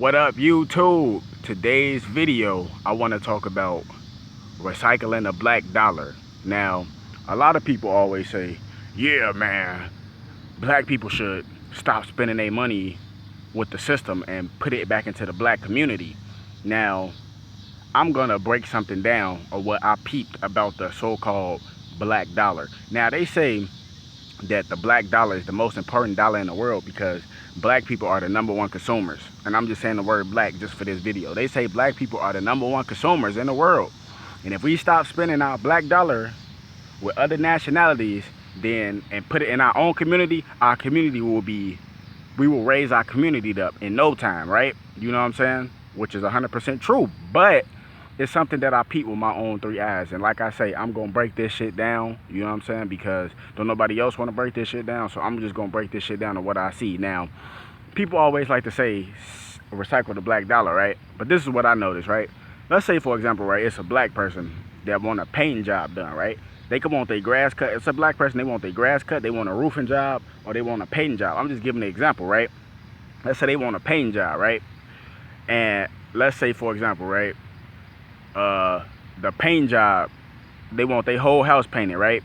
What up, YouTube? Today's video, I want to talk about recycling the black dollar. Now, a lot of people always say, yeah, man, black people should stop spending their money with the system and put it back into the black community. Now, I'm going to break something down of what I peeped about the so-called black dollar. Now, they say that the black dollar is the most important dollar in the world because black people are the #1 consumers. And I'm just saying the word black just for this video. They say black people are the #1 consumers in the world. And if we stop spending our black dollar with other nationalities, then and put it in our community we will raise our community up in no time, right? You know what I'm saying? Which is 100% true. But it's something that I peep with my own 3 eyes. And like I say, I'm going to break this shit down. You know what I'm saying? Because don't nobody else want to break this shit down. So I'm just going to break this shit down to what I see. Now, people always like to say, recycle the black dollar, right? But this is what I noticed, right? Let's say, for example, right, it's a black person that want a painting job done, right? They come want their grass cut. It's a black person, they want their grass cut, they want a roofing job, or they want a painting job. I'm just giving an example, right? Let's say they want a painting job, right? And let's say, for example, right, the paint job, they want their whole house painted, right?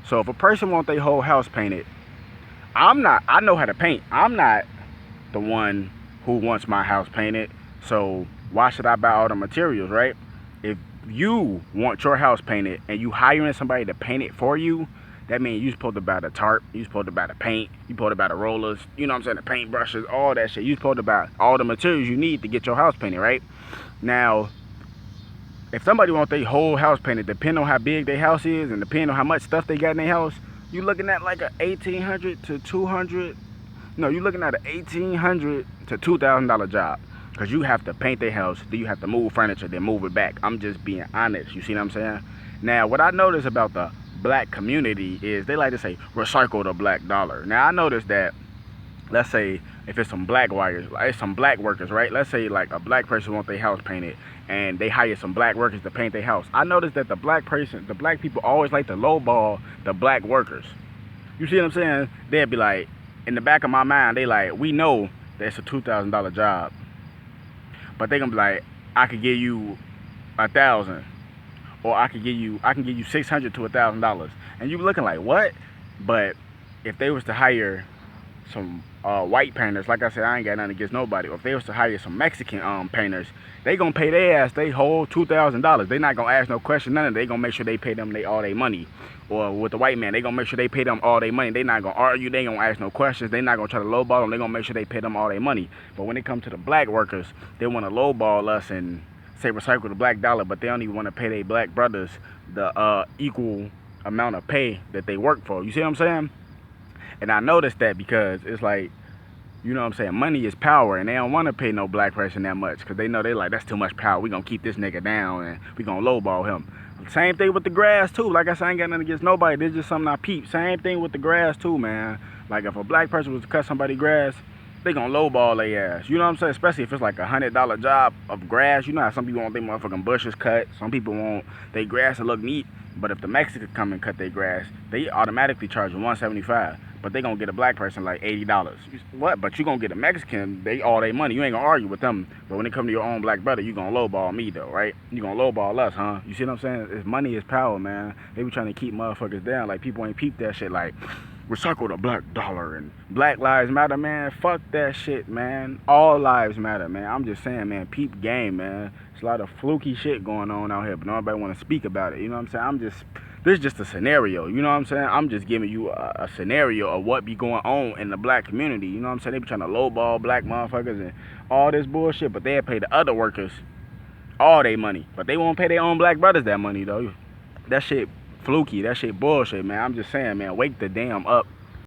So if a person want their whole house painted, I know how to paint. I'm not the one who wants my house painted, so why should I buy all the materials, right? If you want your house painted and you hiring somebody to paint it for you, that means you supposed to buy the tarp, you supposed to buy the paint, you supposed to buy the rollers, you know what I'm saying, the paint brushes, all that shit. You supposed to buy all the materials you need to get your house painted, right? Now, if somebody wants their whole house painted, depending on how big their house is and depending on how much stuff they got in their house, you looking at like a $1,800 to $200. No, you looking at a $1,800 to $2,000 job, because you have to paint their house, then you have to move furniture, then move it back. I'm just being honest. You see what I'm saying? Now, what I noticed about the black community is they like to say recycle the black dollar. Now, I noticed that, let's say if it's some black wires, it's some black workers, right? Let's say like a black person wants their house painted and they hire some black workers to paint their house. I noticed that the black people always like to lowball the black workers. You see what I'm saying? They'd be like, in the back of my mind, they like, we know that's a $2,000 job, but they gonna be like, I could give you 1,000, or I can give you $600 to $1,000, and you looking like, what? But if they was to hire some white painters, like I said, I ain't got nothing against nobody, or if they was to hire some Mexican painters, they gonna pay their ass they whole $2,000. They not gonna ask no question, none of it. They gonna make sure they pay them all their money. Or with the white man, they gonna make sure they pay them all their money. They not gonna argue, they gonna ask no questions, they not gonna try to lowball them, they gonna make sure they pay them all their money. But when it comes to the black workers, they wanna lowball us and say recycle the black dollar, but they don't even wanna pay their black brothers the equal amount of pay that they work for. You see what I'm saying? And I noticed that because it's like, you know what I'm saying, money is power, and they don't want to pay no black person that much because they know they like, that's too much power. We gonna keep this nigga down and we gonna lowball him. Same thing with the grass too. Like I said, I ain't got nothing against nobody. This is just something I peep. Same thing with the grass too, man. Like if a black person was to cut somebody's grass, they gonna lowball their ass. You know what I'm saying? Especially if it's like $100 job of grass. You know how some people want their motherfucking bushes cut. Some people want their grass to look neat. But if the Mexican come and cut their grass, they automatically charge them $175. But they gonna get a black person like $80. What? But you gonna get a Mexican, they all their money. You ain't gonna argue with them. But when it come to your own black brother, you gonna lowball me though, right? You gonna lowball us, huh? You see what I'm saying? It's money is power, man. They be trying to keep motherfuckers down. Like people ain't peep that shit. Like recycle the black dollar and Black Lives Matter, man. Fuck that shit, man. All lives matter, man. I'm just saying, man. Peep game, man. There's a lot of fluky shit going on out here, but nobody want to speak about it. You know what I'm saying? This is just a scenario, you know what I'm saying? I'm just giving you a scenario of what be going on in the black community. You know what I'm saying? They be trying to lowball black motherfuckers and all this bullshit, but they'll pay the other workers all their money. But they won't pay their own black brothers that money, though. That shit fluky. That shit bullshit, man. I'm just saying, man, wake the damn up.